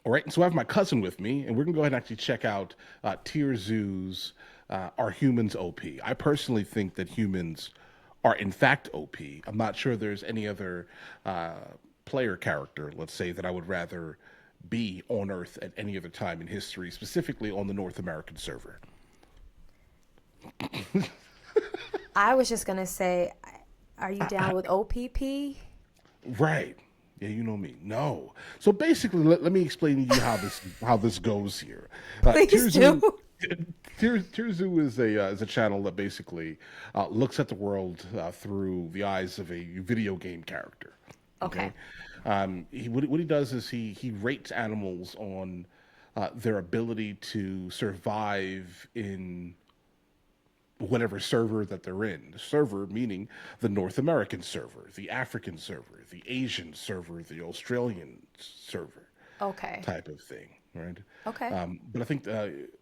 All right, and so I have my cousin with me, and we're gonna go ahead and actually check out Tier Zoo's Are Humans OP? I personally think that humans are in fact OP. I'm not sure there's any other uh, player character, let's say, that I would rather be on Earth at any other time in history, specifically on the North American server. I was just gonna say, are you down with OPP? Right. Yeah, you know me. No. So basically, let me explain to you how this goes here. Please do. Tirzu is a channel that basically looks at the world through the eyes of a video game character. Okay. Okay. What he does is he rates animals on their ability to survive in whatever server that they're in. The server meaning the North American server, the African server, the Asian server, the Australian server Okay. type of thing, right? Okay. But I think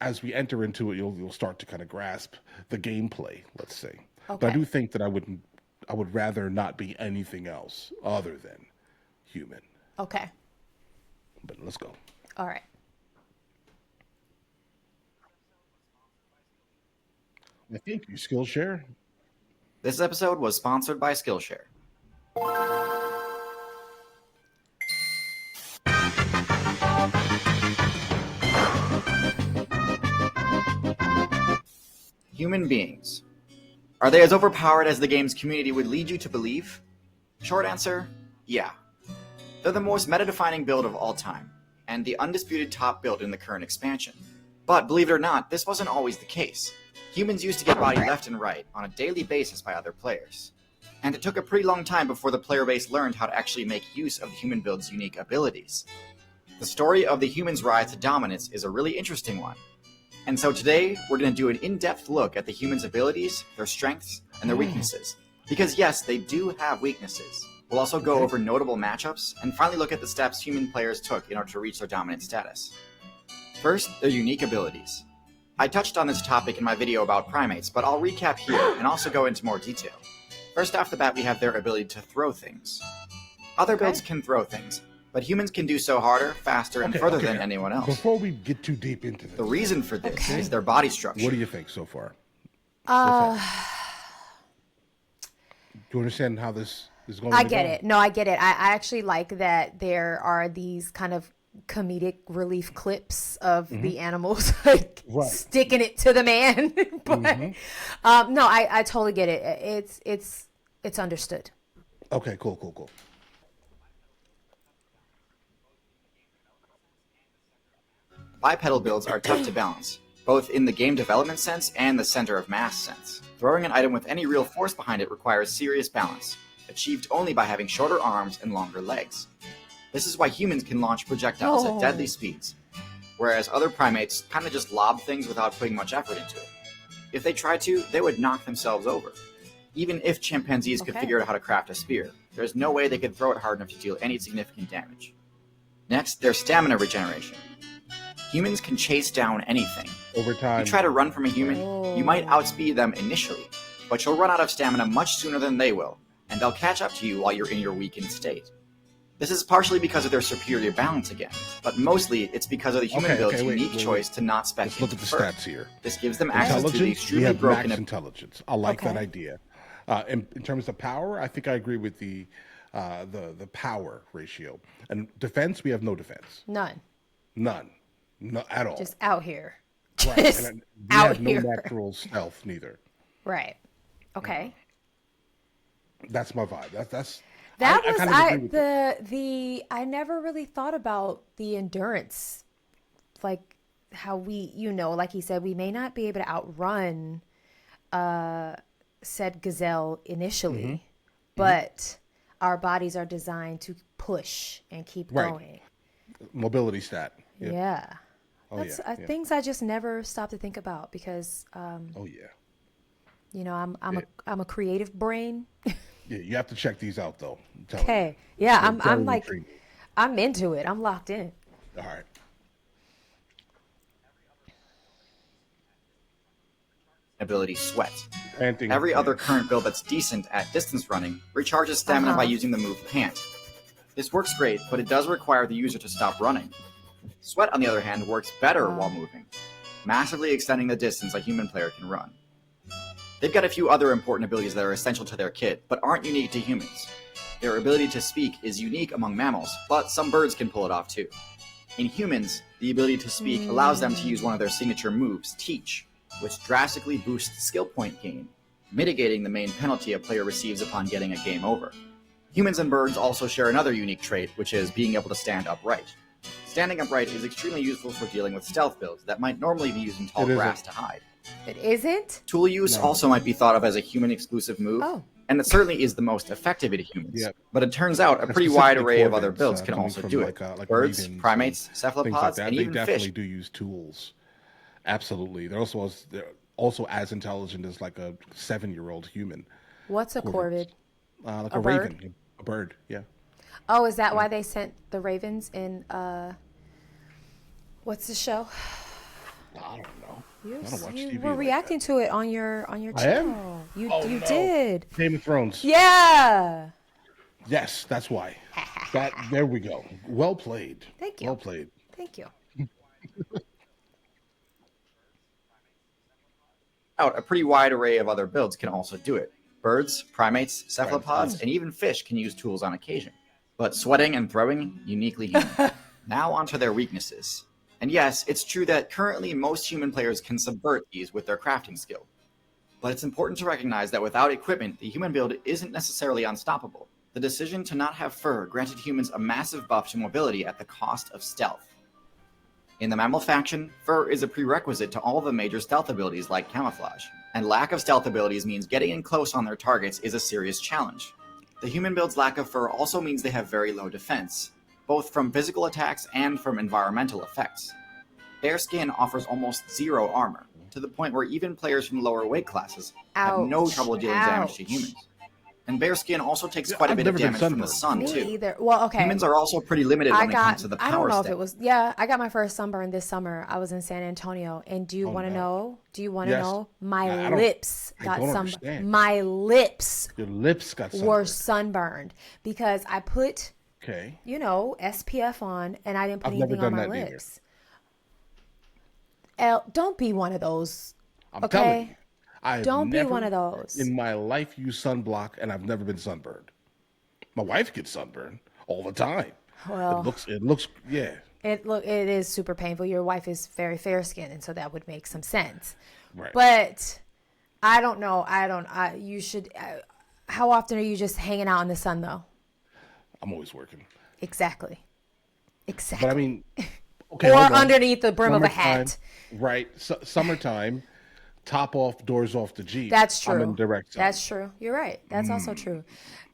as we enter into it, you'll start to kind of grasp the gameplay, let's say. But I Okay. do think that I would rather not be anything else other than human. Okay. But let's go. All right. I think you Skillshare. This episode was sponsored by Skillshare. Human beings. Are they as overpowered as the game's community would lead you to believe? Short answer, yeah. They're the most meta-defining build of all time, and the undisputed top build in the current expansion. But believe it or not, this wasn't always the case. Humans used to get bodied left and right on a daily basis by other players. And it took a pretty long time before the player base learned how to actually make use of the human build's unique abilities. The story of the humans' rise to dominance is a really interesting one. And so today, we're going to do an in-depth look at the humans' abilities, their strengths, and their weaknesses. Because yes, they do have weaknesses. We'll also go over notable matchups, and finally look at the steps human players took in order to reach their dominant status. First, their unique abilities. I touched on this topic in my video about primates, but I'll recap here and also go into more detail. First off the bat, we have their ability to throw things. Other builds can throw things, but humans can do so harder, faster, and further than anyone else. Before we get too deep into this, The reason for this is their body structure. what do you think so far? Uh, Do you understand how this is going I to get go? it. No, I get it. I actually like that there are these kind of comedic relief clips of the animals like Right. sticking it to the man. But no, I totally get it. It's understood. Okay, cool. Bipedal builds are tough to balance, both in the game development sense and the center of mass sense. Throwing an item with any real force behind it requires serious balance, achieved only by having shorter arms and longer legs. This is why humans can launch projectiles at deadly speeds, whereas other primates kind of just lob things without putting much effort into it. If they tried to, they would knock themselves over. Even if chimpanzees could figure out how to craft a spear, there's no way they could throw it hard enough to deal any significant damage. Next, their stamina regeneration. Humans can chase down anything. Over time. You try to run from a human, you might outspeed them initially, but you'll run out of stamina much sooner than they will, and they'll catch up to you while you're in your weakened state. This is partially because of their superior balance again, but mostly it's because of the human build's unique choice to not spec Let's look at the into fur. stats here. This gives them access to the Intelligence, we extremely have broken max intelligence. I like that idea. In terms of power, I think I agree with the power ratio. And defense, we have no defense. None. None. No, at all. Just out here. Right. Just And we out have no here. natural stealth neither. Right. Okay. That's my vibe. That's That I was kind of agree with you. the I never really thought about the endurance, like how we, like he said, we may not be able to outrun said gazelle initially, but our bodies are designed to push and keep Right. going. Mobility stat. Yep. Yeah. Oh, That's yeah, yeah. things I just never stop to think about because Oh yeah. I'm a creative brain. Yeah, you have to check these out though. I'm telling you. Okay. Yeah, They're I'm very like intriguing. I'm into it. I'm locked in. All right. ability Sweat. Panting. Every other current build that's decent at distance running recharges stamina by using the move Pant. This works great, but it does require the user to stop running. Sweat, on the other hand, works better while moving, massively extending the distance a human player can run. They've got a few other important abilities that are essential to their kit, but aren't unique to humans. Their ability to speak is unique among mammals, but some birds can pull it off too. In humans, the ability to speak allows them to use one of their signature moves, Teach, which drastically boosts skill point gain, mitigating the main penalty a player receives upon getting a game over. Humans and birds also share another unique trait, which is being able to stand upright. Standing upright is extremely useful for dealing with stealth builds that might normally be using tall grass to hide. It isn't? Tool use also might be thought of as a human-exclusive move, and it certainly is the most effective in humans. But it turns out a pretty wide array of other builds can also do it. Birds, primates, cephalopods, and even they fish. definitely do use tools. Absolutely. They're also as intelligent as like a 7-year-old human. What's a corvid? Like A a bird? raven. A bird, yeah. Oh, is that why they sent the ravens in, what's the show? I don't know. You, I don't watch you TV were like reacting to it on your I am? channel. You did. Game of Thrones. Yeah. Yes, that's why. There we go. Well played. Thank you. Well played. Thank you. A pretty wide array of other builds can also do it. Birds, primates, cephalopods, and even fish can use tools on occasion. But sweating and throwing, uniquely human. Now onto their weaknesses. And yes, it's true that currently most human players can subvert these with their crafting skill. But it's important to recognize that without equipment, the human build isn't necessarily unstoppable. The decision to not have fur granted humans a massive buff to mobility at the cost of stealth. In the mammal faction, fur is a prerequisite to all of the major stealth abilities like camouflage, and lack of stealth abilities means getting in close on their targets is a serious challenge. The human build's lack of fur also means they have very low defense, both from physical attacks and from environmental effects. Bear skin offers almost zero armor, to the point where even players from lower weight classes have no trouble dealing damage to humans. And bear skin also takes quite a bit of damage from the sun, Me too. either. Well, okay. Humans are also pretty limited when it comes to the power I don't know step. if it was, yeah, I got my first sunburn this summer. I was in San Antonio. And do you want to know? Do you want to Yes. know? My I don't- lips I got don't sunburned. understand. My lips Your lips got were sunburned. sunburned because I put, Okay. SPF on and I didn't put I've never anything on done my that either. lips. Don't be one of those. I'm telling you. Okay? I've Don't be never one of those. in my life used sunblock, and I've never been sunburned. My wife gets sunburned all the time. Well, It looks, yeah. it is super painful. Your wife is very fair skinned, and so that would make some sense. Right. But I don't know. You should. How often are you just hanging out in the sun, though? I'm always working. Exactly. But I mean, okay. Or hold on. underneath the brim of a Summertime, hat. Right. Summertime, top off, doors off the Jeep. That's true. I'm in direct sun. That's true. You're right. That's also true.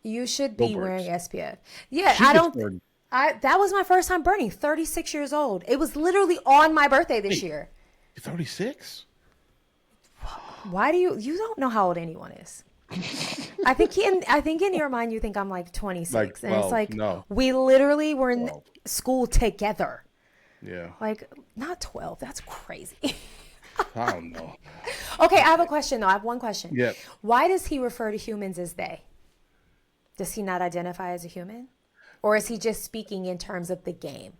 You should be Go wearing birds. SPF. Yeah, She I gets don't. burned. That was my first time burning. 36 years old. It was literally on my birthday this year. You're 36? Why do you don't know how old anyone is? I think in your mind you think I'm like 26, Like and it's 12, like no. we literally were in 12. school together. Yeah. Like not 12. That's crazy. I don't know. Okay, I have a question though. I have one question. Yeah. Why does he refer to humans as they? Does he not identify as a human? Or is he just speaking in terms of the game?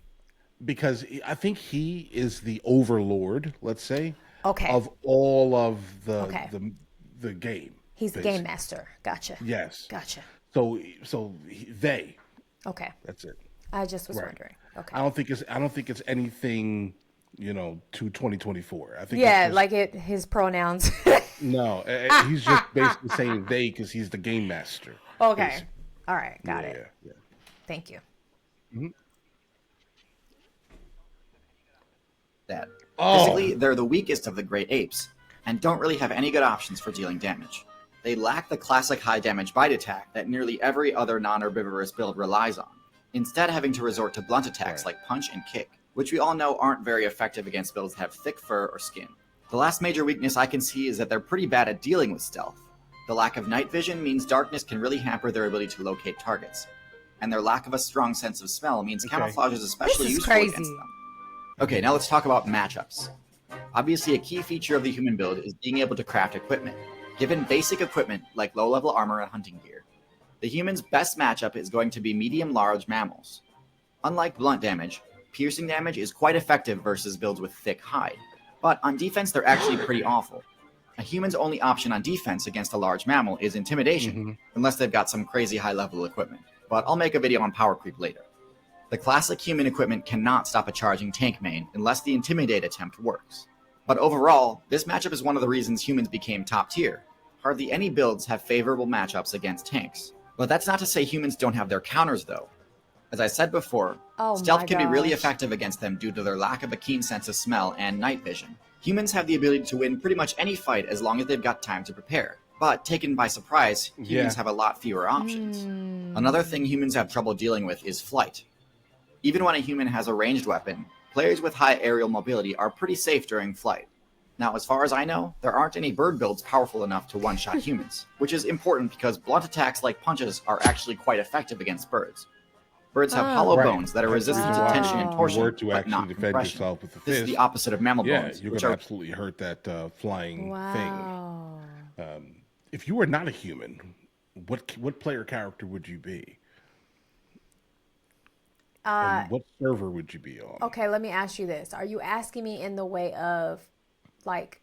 Because I think he is the overlord, let's say, Okay. of all of the the game. He's the basically. game master. Gotcha. Yes. Gotcha. So they. Okay. That's it. I just was Right. wondering. Okay. I don't think it's anything, to 2024. I think Yeah, it's just, like his pronouns. no, he's just basically saying they because he's the game master. Okay. basically. All right. Got it. Yeah. Thank you. That. Oh. Physically, they're the weakest of the great apes, and don't really have any good options for dealing damage. They lack the classic high damage bite attack that nearly every other non-herbivorous build relies on, instead having to resort to blunt attacks like punch and kick, which we all know aren't very effective against builds that have thick fur or skin. The last major weakness I can see is that they're pretty bad at dealing with stealth. The lack of night vision means darkness can really hamper their ability to locate targets, and their lack of a strong sense of smell means camouflage is especially This is useful crazy. against them. Okay, now let's talk about matchups. Obviously, a key feature of the human build is being able to craft equipment. Given basic equipment like low-level armor and hunting gear, the human's best matchup is going to be medium-large mammals. Unlike blunt damage, Piercing damage is quite effective versus builds with thick hide, but on defense they're actually pretty awful. A human's only option on defense against a large mammal is intimidation, unless they've got some crazy high-level equipment, but I'll make a video on power creep later. The classic human equipment cannot stop a charging tank main unless the intimidate attempt works. But overall, this matchup is one of the reasons humans became top tier. Hardly any builds have favorable matchups against tanks. But that's not to say humans don't have their counters though. As I said before, stealth can be really effective against them due to their lack of a keen sense of smell and night vision. Humans have the ability to win pretty much any fight as long as they've got time to prepare. But taken by surprise, humans have a lot fewer options. Another thing humans have trouble dealing with is flight. Even when a human has a ranged weapon, players with high aerial mobility are pretty safe during flight. Now, as far as I know, there aren't any bird builds powerful enough to one-shot humans, which is important because blunt attacks like punches are actually quite effective against birds. Birds have hollow bones that are resistant to tension and torsion, but not compression. This is the opposite of mammal bones. You're going to absolutely hurt that flying thing. If you were not a human, what player character would you be? And what server would you be on? Okay, let me ask you this. Are you asking me in the way of, like,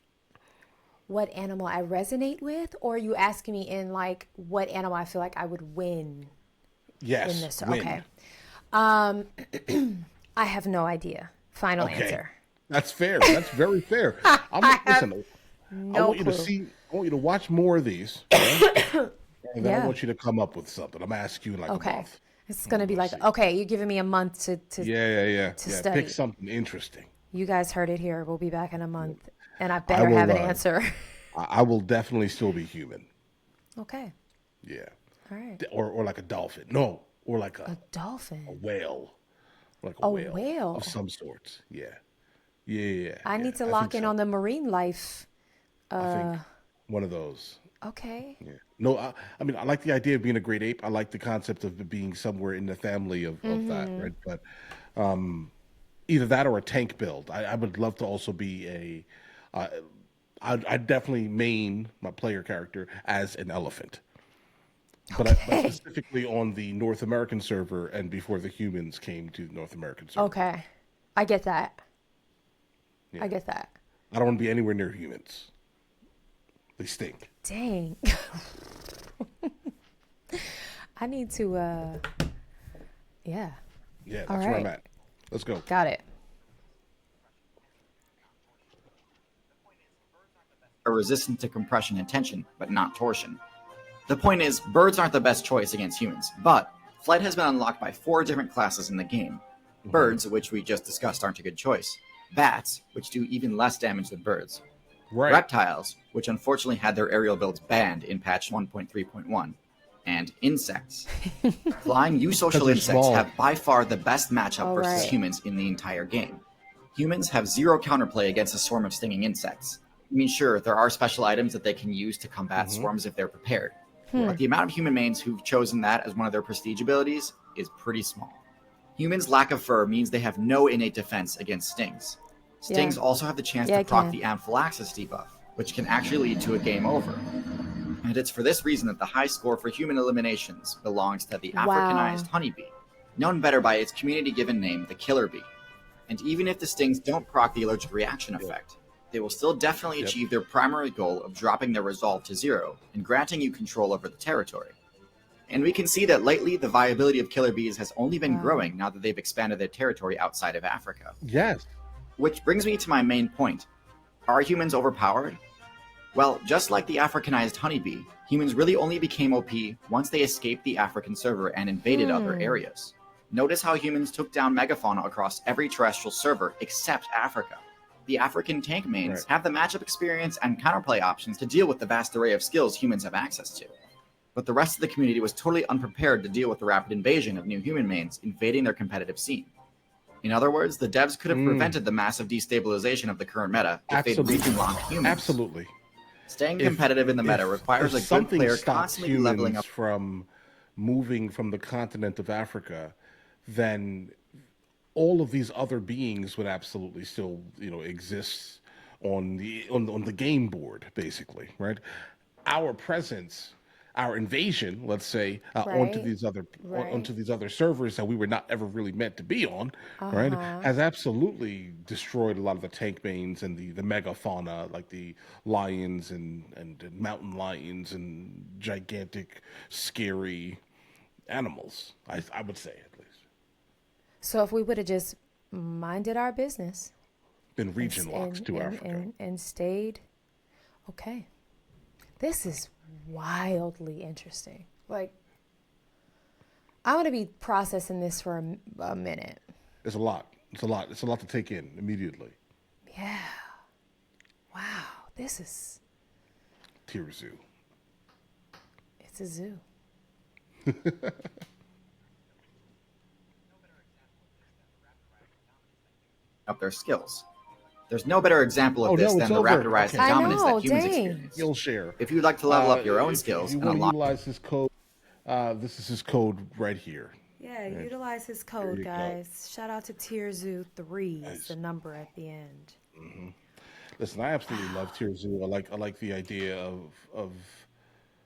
what animal I resonate with? Or are you asking me in, like, what animal I feel like I would win? Yes, in this? win. Okay. I have no idea. Final answer. That's fair. That's very fair. Listen, I want you to see. I want you to watch more of these, right? And then I want you to come up with something. I'm gonna ask you in like a month. It's gonna be like, okay, you're giving me a month to study. Pick something interesting. You guys heard it here. We'll be back in a month, and I better have an answer. I will definitely still be human. Okay. Yeah. All right. Or like a dolphin. No. Or like a dolphin. A whale. Like a whale of some sorts. Yeah. Yeah. I need to lock in on the marine life. I think one of those. Okay. Yeah. No, I mean, I like the idea of being a great ape. I like the concept of being somewhere in the family of that, right? But either that or a tank build. I would love to also be I'd definitely main my player character as an elephant. But specifically on the North American server and before the humans came to the North American server. Okay. I get that. Yeah. I get that. I don't want to be anywhere near humans. They stink. Dang. I need to, yeah. Yeah, that's where I'm at. Let's go. Got it. Are resistant to compression and tension, but not torsion. The point is, birds aren't the best choice against humans, but flight has been unlocked by 4 different classes in the game. Birds, which we just discussed, aren't a good choice. Bats, which do even less damage than birds. Right. Reptiles, which unfortunately had their aerial builds banned in patch 1.3.1. And insects. Flying eusocial insects have by far the best matchup versus humans in the entire game. Humans have 0 counterplay against a swarm of stinging insects. I mean, sure, there are special items that they can use to combat swarms if they're prepared. But the amount of human mains who've chosen that as one of their prestige abilities is pretty small. Humans' lack of fur means they have no innate defense against stings. Stings also have the chance to proc the anaphylaxis debuff, which can actually lead to a game over. And it's for this reason that the high score for human eliminations belongs to the Africanized honeybee, known better by its community-given name, the killer bee. And even if the stings don't proc the allergic reaction effect, they will still definitely achieve their primary goal of dropping their resolve to 0 and granting you control over the territory. And we can see that lately the viability of killer bees has only been growing now that they've expanded their territory outside of Africa. Yes. Which brings me to my main point. Are humans overpowered? Well, just like the Africanized honeybee, humans really only became OP once they escaped the African server and invaded other areas. Notice how humans took down megafauna across every terrestrial server except Africa. The African tank mains have the matchup experience and counterplay options to deal with the vast array of skills humans have access to. But the rest of the community was totally unprepared to deal with the rapid invasion of new human mains invading their competitive scene. In other words, the devs could have prevented the massive destabilization of the current meta if they'd region-locked humans. Absolutely. Staying competitive in the meta requires a good player constantly leveling up. From moving from the continent of Africa, then all of these other beings would absolutely still, exist on the game board, basically, right? Our presence our invasion, let's say, Right. onto Right. these other servers that we were not ever really meant to be on, right? Uh-huh. Has absolutely destroyed a lot of the tank mains and the megafauna, like the lions and mountain lions and gigantic, scary animals. I would say at least So if we would have just minded our business been region locks to Africa. and stayed, okay. This is wildly interesting. Like, I'm going to be processing this for a minute. It's a lot. It's a lot. It's a lot to take in immediately. Yeah. Wow. This is, Tier Zoo. it's a zoo. Up their skills. There's no better example of Oh this no, than it's the over. rapid rise in Okay. I dominance know, that humans dang. experience. Skillshare. If you'd like to level up your own If skills you and want to unlock utilize his code, this is his code right here. Yeah, Right. utilize his There code, you go. guys. Shout out to Tier Zoo 3 is Nice. the number at the end. Listen, I absolutely love Tier Zoo. I like the idea of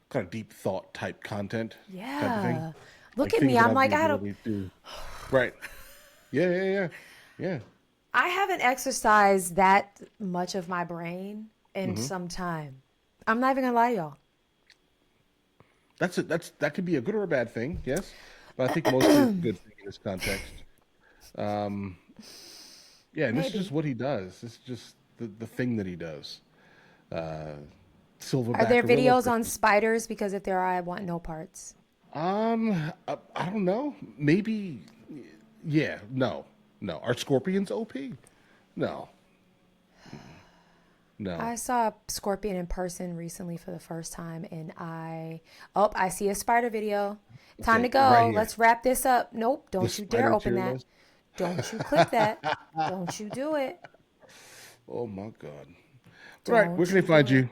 kind of deep thought type content type of thing. Yeah. Look Like at things me. that I'm have like, the I don't. ability to. Right. Yeah. I haven't exercised that much of my brain in some time. I'm not even gonna lie, y'all. That could be a good or a bad thing, yes. But I think mostly it's a good thing in this context. Yeah, and this is Maybe. just what he does. This is just the thing that he does. Are Silverback there gorilla. videos on spiders? Because if there are, I want no parts. I don't know. Maybe. Yeah. No. Are scorpions OP? No. No. I saw a scorpion in person recently for the first time, and I see a spider video. Time to Okay, go. right here. Let's wrap this up. Nope, The don't you dare spider open tier that. list. Don't you click that. Don't you do it. Oh my God. All right. Where Don't can they you find do you? it.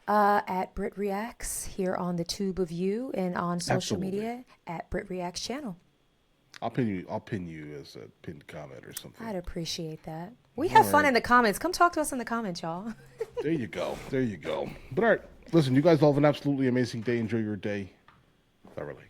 At Brittreacts here on the tube of you and on social Absolutely. media at Brittreacts channel. I'll pin you as a pinned comment or something. I'd appreciate that. We have fun right. in the comments. Come talk to us in the comments, y'all. There you go. But all right. Listen, you guys all have an absolutely amazing day. Enjoy your day thoroughly.